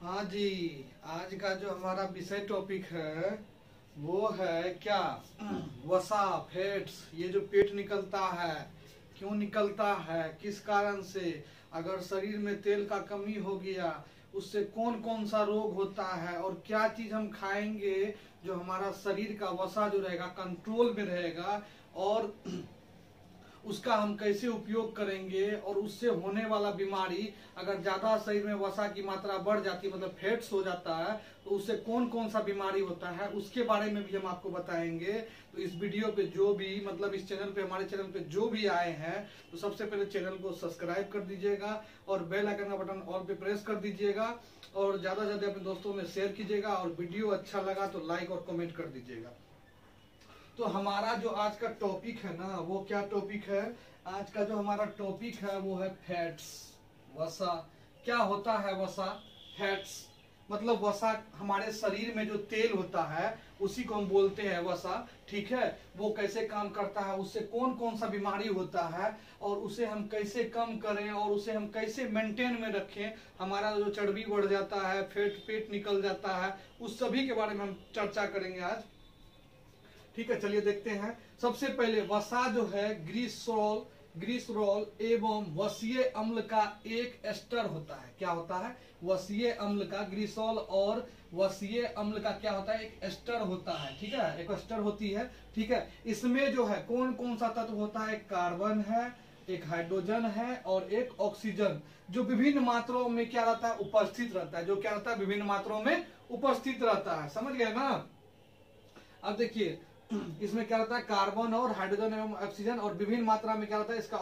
हाँ जी। आज का जो हमारा विषय टॉपिक है वो है क्या, वसा फैट्स। ये जो पेट निकलता है, क्यों निकलता है, किस कारण से, अगर शरीर में तेल का कमी हो गया उससे कौन कौन सा रोग होता है, और क्या चीज हम खाएंगे जो हमारा शरीर का वसा जो रहेगा कंट्रोल में रहेगा, और उसका हम कैसे उपयोग करेंगे, और उससे होने वाला बीमारी, अगर ज्यादा शरीर में वसा की मात्रा बढ़ जाती है मतलब फैट्स हो जाता है, तो उससे कौन कौन सा बीमारी होता है उसके बारे में भी हम आपको बताएंगे। तो इस वीडियो पे जो भी मतलब इस चैनल पे, हमारे चैनल पे जो भी आए हैं, तो सबसे पहले चैनल को सब्सक्राइब कर दीजिएगा और बेल आइकन का बटन ऑल पे प्रेस कर दीजिएगा, और ज्यादा से ज्यादा अपने दोस्तों में शेयर कीजिएगा, और वीडियो अच्छा लगा तो लाइक और कमेंट कर दीजिएगा। तो हमारा जो आज का टॉपिक है ना, वो क्या टॉपिक है, आज का जो हमारा टॉपिक है वो है फैट्स, वसा। क्या होता है वसा? फैट्स मतलब वसा, हमारे शरीर में जो तेल होता है उसी को हम बोलते हैं वसा। ठीक है, वो कैसे काम करता है, उससे कौन कौन सा बीमारी होता है, और उसे हम कैसे कम करें, और उसे हम कैसे मेंटेन में रखें, हमारा जो चर्बी बढ़ जाता है, पेट निकल जाता है, उस सभी के बारे में हम चर्चा करेंगे आज। ठीक है, चलिए देखते हैं। सबसे पहले वसा जो है ग्लिसरॉल एवं वसीय अम्ल का एक एस्टर होता है। क्या होता है? वसीय अम्ल का, ग्लिसरॉल और वसीय अम्ल का क्या होता है? एक एस्टर होता है। ठीक है, एक एस्टर होती है। ठीक है, इसमें जो है कौन कौन सा तत्व होता है? एक कार्बन है, एक हाइड्रोजन है, और एक ऑक्सीजन, जो विभिन्न मात्राओं में क्या रहता है? उपस्थित रहता है। जो क्या रहता है? विभिन्न मात्राओं में उपस्थित रहता है। समझ गए ना? अब देखिए, इसमें क्या रहता है? कार्बन और हाइड्रोजन एवं ऑक्सीजन, और विभिन्न मात्रा में क्या रहता है इसका।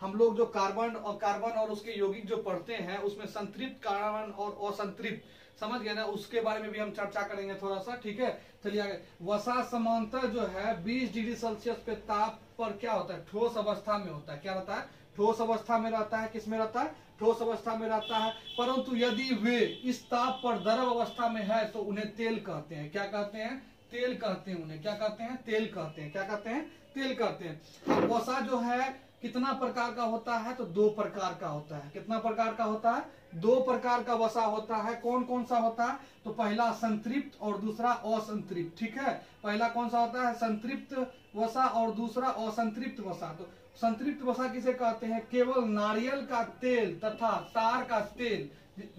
हम लोग जो कार्बन और उसके यौगिक जो पढ़ते हैं उसमें संतृप्त कार्बन और असंतृप्त, समझ गए ना, उसके बारे में भी हम चर्चा करेंगे थोड़ा सा। ठीक है, चलिए आगे। वसा समांतर जो है 20 डिग्री सेल्सियस पे ताप पर क्या होता है? ठोस अवस्था में होता है। क्या रहता है? ठोस अवस्था में रहता है। किस में रहता है? ठोस अवस्था में रहता है। परंतु यदि वे इस ताप पर द्रव अवस्था में है तो उन्हें तेल कहते हैं। क्या कहते हैं? तेल कहते हैं उन्हें। क्या कहते हैं? तेल कहते हैं। क्या कहते हैं? तेल कहते हैं। वसा जो है कितना प्रकार का होता है? तो दो प्रकार का होता है। कितना प्रकार का होता है? दो प्रकार का वसा होता है। कौन कौन सा होता है? तो पहला संतृप्त और दूसरा असंतृप्त। ठीक है, पहला कौन सा होता है? संतृप्त वसा, और दूसरा असंतृप्त वसा। तो संतृप्त वसा किसे कहते हैं? केवल नारियल का तेल तथा तार का तेल।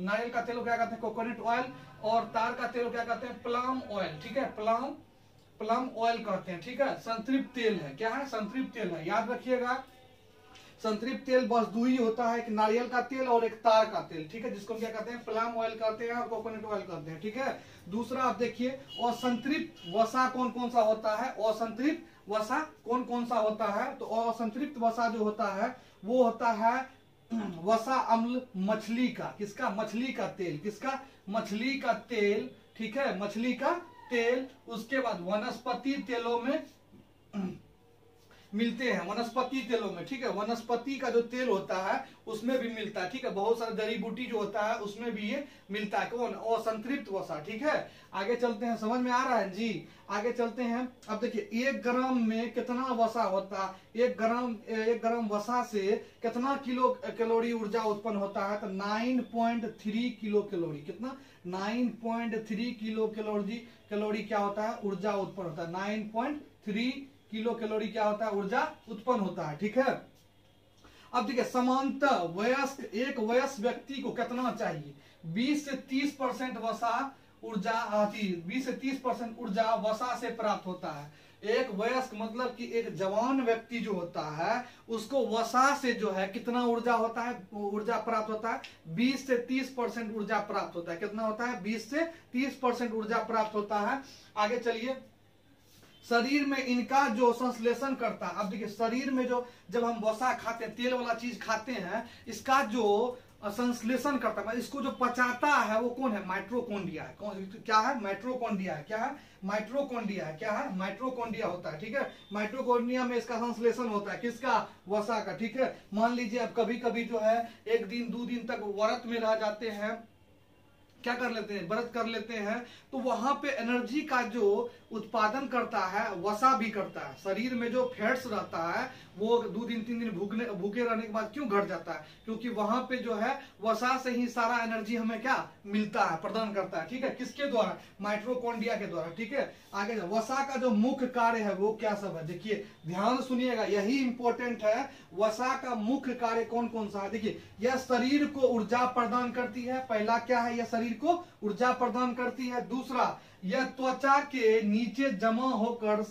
नारियल का तेल को क्या कहते हैं? कोकोनट ऑयल, और तार का तेल को क्या कहते हैं? Plum oil. ठीक है, प्लम ऑयल कहते हैं। ठीक है, संतृप्त तेल है। क्या है? संतृप्त तेल है। याद रखिएगा, संतृप्त तेल बस दो ही होता है, एक नारियल का तेल और एक तार का तेल। ठीक है, जिसको हम क्या कहते हैं? प्लम ऑयल कहते हैं और कोकोनट ऑयल कहते हैं। ठीक है, दूसरा आप देखिए, असंतृप्त वसा कौन कौन सा होता है? असंतृप्त वसा कौन कौन सा होता है? तो असंतृप्त वसा जो होता है वो होता है वसा अम्ल मछली का। किसका? मछली का तेल। किसका? मछली का तेल। ठीक है, मछली का तेल। उसके बाद वनस्पति तेलों में मिलते हैं, वनस्पति तेलों में। ठीक है, वनस्पति का जो तेल होता है उसमें भी मिलता है। ठीक है, बहुत सारा जड़ी बूटी जो होता है उसमें भी ये मिलता है। कौन? असंतृप्त वसा। ठीक है, आगे चलते हैं। समझ में आ रहा है जी? आगे चलते हैं। अब देखिए, 1 ग्राम में कितना वसा होता है? 1 ग्राम वसा से कितना किलो कैलोरी ऊर्जा उत्पन्न होता है? तो 9.3 किलो कैलोरी। कितना? 9.3 किलो कैलोरी क्या होता है? ऊर्जा उत्पन्न होता है। 9.3 किलो कैलोरी क्या होता है? ऊर्जा उत्पन्न होता है। ठीक है, अब देखिए, सामान्यतः एक वयस्क व्यक्ति को कितना चाहिए? 20 से 30% वसा ऊर्जा आती है। 20 से 30% ऊर्जा वसा से प्राप्त होता है। एक वयस्क मतलब कि एक जवान व्यक्ति जो होता है उसको वसा से जो है कितना ऊर्जा होता है? ऊर्जा प्राप्त होता है 20 से 30% ऊर्जा प्राप्त होता है। कितना होता है? 20 से 30% ऊर्जा प्राप्त होता है। आगे चलिए, शरीर में इनका जो संश्लेषण करता है। अब देखिए, शरीर में जो जब हम वसा खाते हैं, तेल वाला चीज खाते हैं, इसका जो संश्लेषण करता है, इसको जो पचाता है वो कौन है? माइटोकॉन्ड्रिया है। कौन? क्या है? माइटोकॉन्ड्रिया है। क्या है? माइटोकॉन्ड्रिया है। क्या है? माइटोकॉन्ड्रिया होता है। ठीक है, माइटोकॉन्ड्रिया में इसका संश्लेषण होता है। किसका? वसा का। ठीक है, मान लीजिए अब कभी कभी जो है 1 दिन 2 दिन तक व्रत में रह जाते हैं, क्या कर लेते हैं, व्रत कर लेते हैं, तो वहां पे एनर्जी का जो उत्पादन करता है वसा भी करता है। शरीर में जो फैट्स रहता है वो 2 दिन 3 दिन भूखे रहने के बाद क्यों घट जाता है, क्योंकि वहां पे जो है वसा से ही सारा एनर्जी हमें क्या मिलता है, प्रदान करता है। ठीक है, किसके द्वारा, माइटोकॉन्ड्रिया के द्वारा। ठीक है, आगे वसा का जो मुख्य कार्य है वो क्या सब है, देखिए ध्यान सुनिएगा, यही इंपॉर्टेंट है। वसा का मुख्य कार्य कौन कौन सा है, देखिए यह शरीर को ऊर्जा प्रदान करती है। पहला क्या है, यह शरीर को ऊर्जा प्रदान करती है। दूसरा, यह त्वचा के नीचे जमा होकर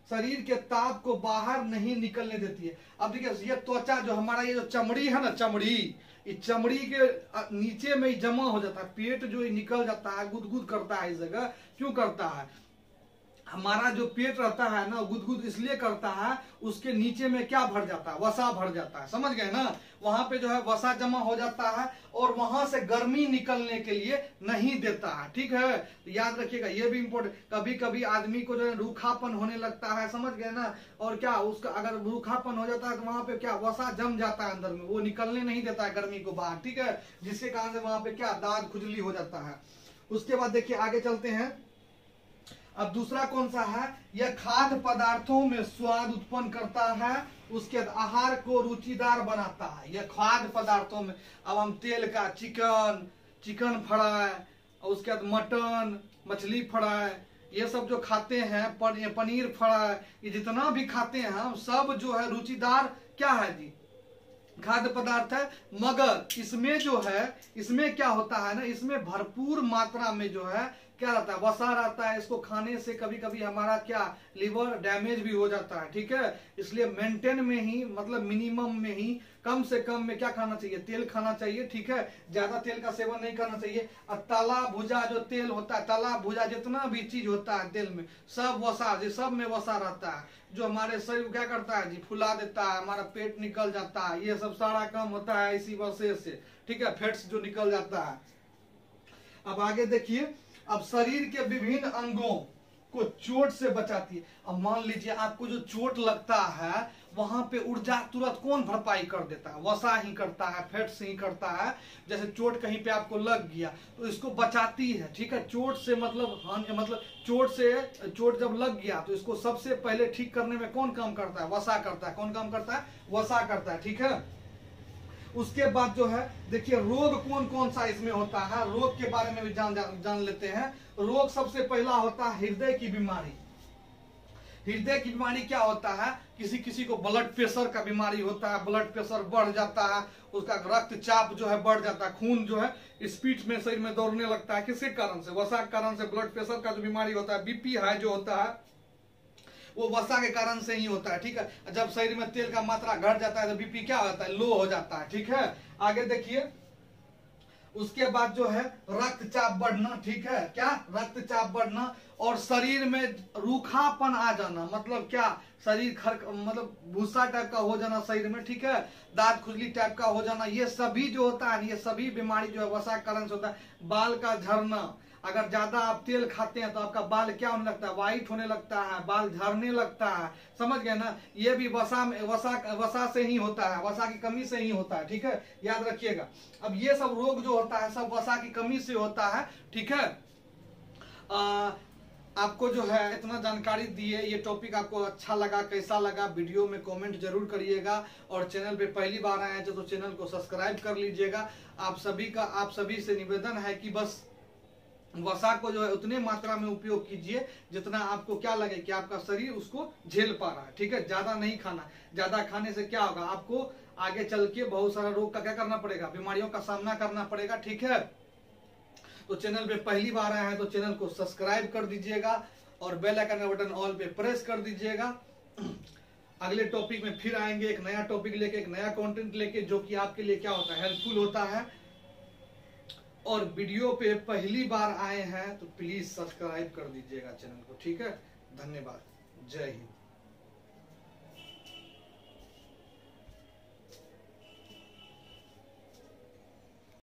शरीर के ताप को बाहर नहीं निकलने देती है। अब देखिए ये त्वचा जो हमारा ये जो चमड़ी है ना, चमड़ी, इस चमड़ी के नीचे में ही जमा हो जाता है। पेट जो निकल जाता है, गुदगुद करता है, इस जगह क्यों करता है, हमारा जो पेट रहता है ना गुदगुद इसलिए करता है, उसके नीचे में क्या भर जाता है, वसा भर जाता है, समझ गए ना। वहां पे जो है वसा जमा हो जाता है और वहां से गर्मी निकलने के लिए नहीं देता है। ठीक है, तो याद रखिएगा ये भी इम्पोर्टेंट। कभी कभी आदमी को जो है रूखापन होने लगता है, समझ गए ना, और क्या उसका अगर रूखापन हो जाता है तो वहां पे क्या वसा जम जाता है अंदर में, वो निकलने नहीं देता है गर्मी को बाहर। ठीक है, जिसके कारण से वहां पे क्या दाद खुजली हो जाता है। उसके बाद देखिए आगे चलते हैं। अब दूसरा कौन सा है, यह खाद्य पदार्थों में स्वाद उत्पन्न करता है, उसके बाद आहार को रुचिदार बनाता है। यह खाद्य पदार्थों में, अब हम तेल का चिकन फ्राई, उसके बाद मटन, मछली फ्राई, ये सब जो खाते हैं, पनीर फ्राई, ये जितना भी खाते हैं हम सब जो है रुचिदार क्या है जी, खाद्य पदार्थ है। मगर इसमें जो है, इसमें क्या होता है ना, इसमें भरपूर मात्रा में जो है क्या रहता है, वसा रहता है। इसको खाने से कभी कभी हमारा क्या लिवर डैमेज भी हो जाता है। ठीक है, इसलिए मेंटेन में ही, मतलब मिनिमम में ही, कम से कम में क्या खाना चाहिए, तेल खाना चाहिए। ठीक है, ज्यादा तेल का सेवन नहीं करना चाहिए। और तला भुजा जो तेल होता है, तला भुजा जितना भी चीज होता है तेल में, सब वसा, सब में वसा रहता है, जो हमारे शरीर को क्या करता है जी, फुला देता है, हमारा पेट निकल जाता है, ये सब सारा काम होता है इसी वजह से। ठीक है, फैट्स जो निकल जाता है। अब आगे देखिए, अब शरीर के विभिन्न अंगों को चोट से बचाती है। अब मान लीजिए आपको जो चोट लगता है, वहां पे ऊर्जा तुरंत कौन भरपाई कर देता है, वसा ही करता है, फैट से ही करता है। जैसे चोट कहीं पे आपको लग गया तो इसको बचाती है। ठीक है, चोट से मतलब चोट जब लग गया तो इसको सबसे पहले ठीक करने में कौन काम करता है, वसा करता है। कौन काम करता है, वसा करता है। ठीक है, उसके बाद जो है देखिए रोग कौन कौन सा इसमें होता है, रोग के बारे में भी जान लेते हैं। रोग सबसे पहला होता है हृदय की बीमारी। हृदय की बीमारी क्या होता है, किसी को ब्लड प्रेशर का बीमारी होता है, ब्लड प्रेशर बढ़ जाता है, उसका रक्तचाप जो है बढ़ जाता है, खून जो है स्पीड में शरीर में दौड़ने लगता है। किसके कारण से, वसा के कारण से। ब्लड प्रेशर का जो बीमारी होता है, बीपी हाई जो होता है, वो वसा के कारण से ही होता है। ठीक है, जब शरीर में तेल का मात्रा घट जाता है तो बीपी क्या होता है, लो हो जाता है। ठीक है, आगे देखिए, उसके बाद जो है रक्तचाप बढ़ना। ठीक है, क्या रक्तचाप बढ़ना, और शरीर में रूखापन आ जाना, मतलब क्या, शरीर मतलब भूसा टाइप का हो जाना शरीर में। ठीक है, दांत खुजली टाइप का हो जाना, ये सभी जो होता है, ये सभी बीमारी जो है वसा के कारण से होता है। बाल का झड़ना, अगर ज्यादा आप तेल खाते हैं तो आपका बाल क्या होने लगता है, व्हाइट होने लगता है, बाल झड़ने लगता है, समझ गए ना। ये भी वसा से ही होता है, वसा की कमी से ही होता है। ठीक है, याद रखिएगा। अब ये सब रोग जो होता है सब वसा की कमी से होता है। ठीक है, आपको जो है इतना जानकारी दिए, ये टॉपिक आपको अच्छा लगा, कैसा लगा, वीडियो में कमेंट जरूर करिएगा। और चैनल पे पहली बार आए हैं तो चैनल को सब्सक्राइब कर लीजिएगा। आप सभी से निवेदन है कि बस वसा को जो है उतने मात्रा में उपयोग कीजिए जितना आपको क्या लगे कि आपका शरीर उसको झेल पा रहा है। ठीक है, ज्यादा नहीं खाना, ज्यादा खाने से क्या होगा, आपको आगे चल के बहुत सारा रोग का क्या करना पड़ेगा, बीमारियों का सामना करना पड़ेगा। ठीक है, तो चैनल पे पहली बार आए हैं तो चैनल को सब्सक्राइब कर दीजिएगा और बेल आइकन का बटन ऑल पे प्रेस कर दीजिएगा। अगले टॉपिक में फिर आएंगे, एक नया टॉपिक लेके, एक नया कंटेंट लेके, जो कि आपके लिए क्या होता है, हेल्पफुल होता है। और वीडियो पे पहली बार आए हैं तो प्लीज सब्सक्राइब कर दीजिएगा चैनल को। ठीक है, धन्यवाद, जय हिंद।